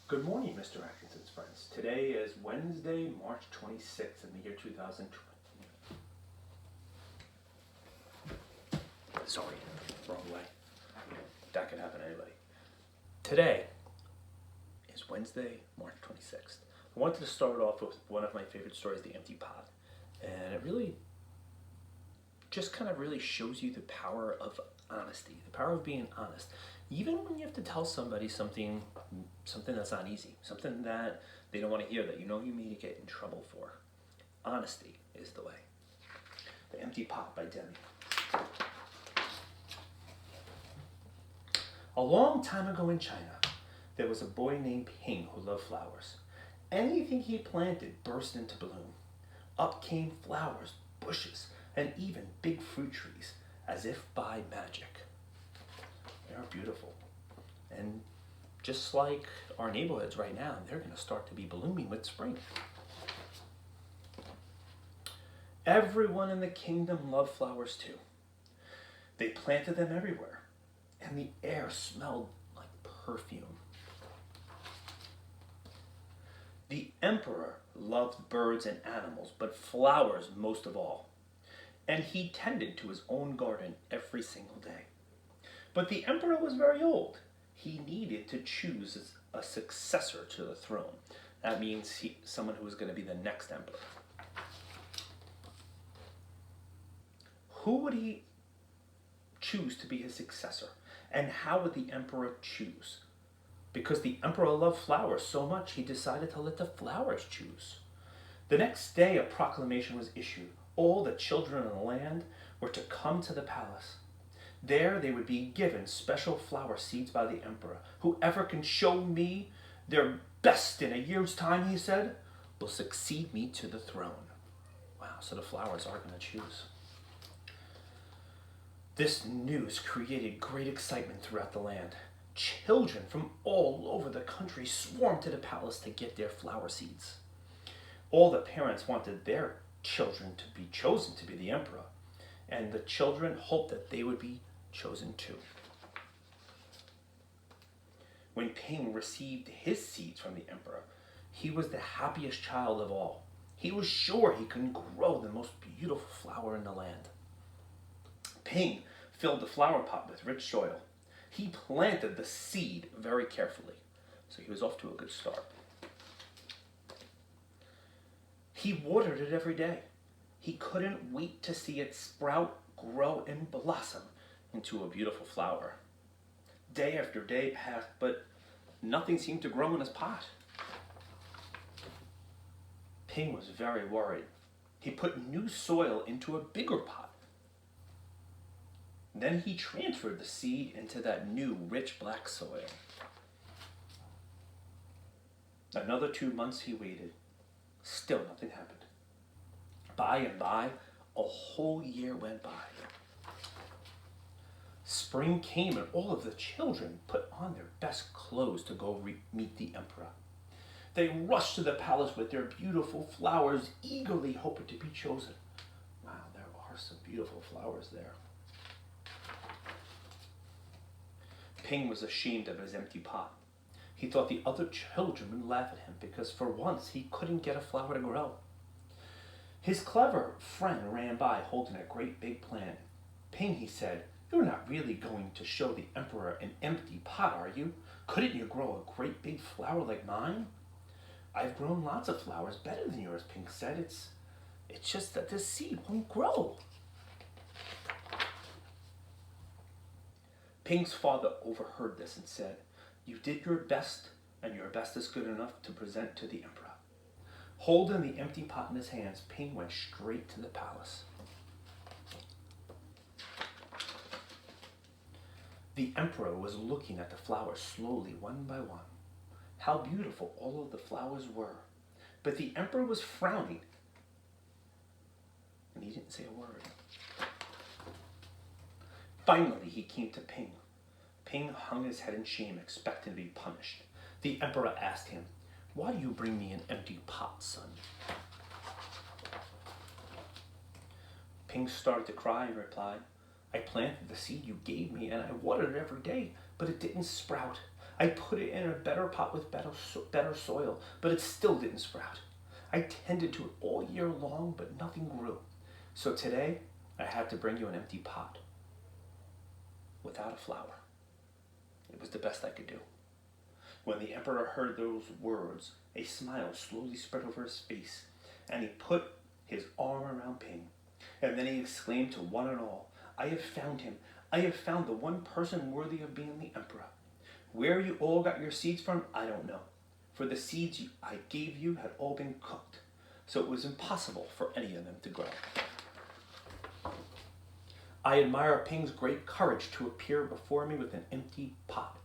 Good morning, Mr. Atkinson's friends. Today is Wednesday, March 26th in the year 2020. Sorry, wrong way. That could happen to anybody. Today is Wednesday, March 26th. I wanted to start off with one of my favorite stories, The Empty Pot. And it really just kind of really shows you the power of honesty, the power of being honest. Even when you have to tell somebody something that's not easy, something that they don't want to hear, that you know you may get in trouble for. Honesty is the way. The Empty Pot by Demi. A long time ago in China, there was a boy named Ping who loved flowers. Anything he planted burst into bloom. Up came flowers, bushes, and even big fruit trees, as if by magic. They're beautiful. And just like our neighborhoods right now, they're going to start to be blooming with spring. Everyone in the kingdom loved flowers too. They planted them everywhere, and the air smelled like perfume. The emperor loved birds and animals, but flowers most of all. And he tended to his own garden every single day. But the emperor was very old. He needed to choose a successor to the throne. That means someone who was going to be the next emperor. Who would he choose to be his successor? And how would the emperor choose? Because the emperor loved flowers so much, he decided to let the flowers choose. The next day, a proclamation was issued. All the children in the land were to come to the palace. There they would be given special flower seeds by the emperor. Whoever can show me their best in a year's time, he said, will succeed me to the throne. Wow, so the flowers are going to choose. This news created great excitement throughout the land. Children from all over the country swarmed to the palace to get their flower seeds. All the parents wanted their children to be chosen to be the emperor, and the children hoped that they would be chosen too. When Ping received his seeds from the emperor, he was the happiest child of all. He was sure he could grow the most beautiful flower in the land. Ping filled the flower pot with rich soil. He planted the seed very carefully, so he was off to a good start. He watered it every day. He couldn't wait to see it sprout, grow, and blossom into a beautiful flower. Day after day passed, but nothing seemed to grow in his pot. Ping was very worried. He put new soil into a bigger pot. Then he transferred the seed into that new rich black soil. Another 2 months he waited. Still nothing happened. By and by, a whole year went by. Spring came and all of the children put on their best clothes to go meet the emperor. They rushed to the palace with their beautiful flowers, eagerly hoping to be chosen. Wow, there are some beautiful flowers there. Ping was ashamed of his empty pot. He thought the other children would laugh at him because for once he couldn't get a flower to grow. His clever friend ran by holding a great big plant. Ping, he said, "You're not really going to show the emperor an empty pot, are you? Couldn't you grow a great big flower like mine?" "I've grown lots of flowers better than yours," Ping said. It's just that this seed won't grow." Ping's father overheard this and said, "You did your best, and your best is good enough to present to the emperor." Holding the empty pot in his hands, Ping went straight to the palace. The emperor was looking at the flowers slowly, one by one. How beautiful all of the flowers were. But the emperor was frowning, and he didn't say a word. Finally, he came to Ping. Ping hung his head in shame, expecting to be punished. The emperor asked him, "Why do you bring me an empty pot, son?" Ping started to cry and replied, "I planted the seed you gave me and I watered it every day, but it didn't sprout. I put it in a better pot with better soil, but it still didn't sprout. I tended to it all year long, but nothing grew. So today, I had to bring you an empty pot without a flower. It was the best I could do. When the emperor heard those words, a smile slowly spread over his face, and he put his arm around Ping. And then he exclaimed to one and all, I have found him. I have found the one person worthy of being the emperor. Where you all got your seeds from, I don't know. For the seeds I gave you had all been cooked, so it was impossible for any of them to grow. I admire Ping's great courage to appear before me with an empty pot,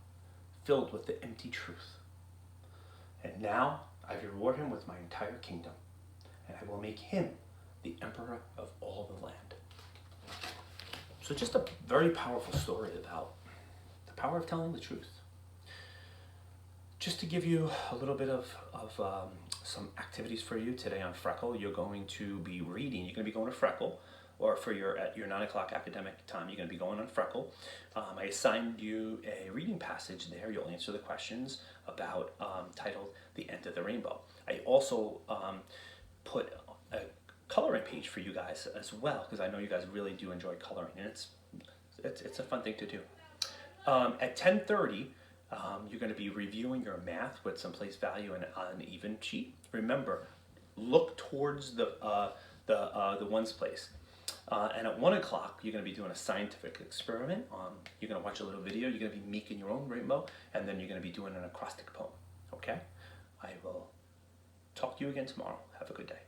filled with the empty truth. And now I reward him with my entire kingdom, and I will make him the emperor of all the land. So just a very powerful story about the power of telling the truth. Just to give you a little bit of some activities for you today on Freckle, you're going to be reading. You're going to be going to Freckle, or at your 9 o'clock academic time, you're going to be going on Freckle. I assigned you a reading passage there. You'll answer the questions about titled "The End of the Rainbow." I also put a coloring page for you guys as well, because I know you guys really do enjoy coloring, and it's a fun thing to do. At 10:30. You're going to be reviewing your math with some place value and an even sheet. Remember, look towards the ones place. And at 1 o'clock, you're going to be doing a scientific experiment. You're going to watch a little video. You're going to be making your own rainbow, and then you're going to be doing an acrostic poem. Okay? I will talk to you again tomorrow. Have a good day.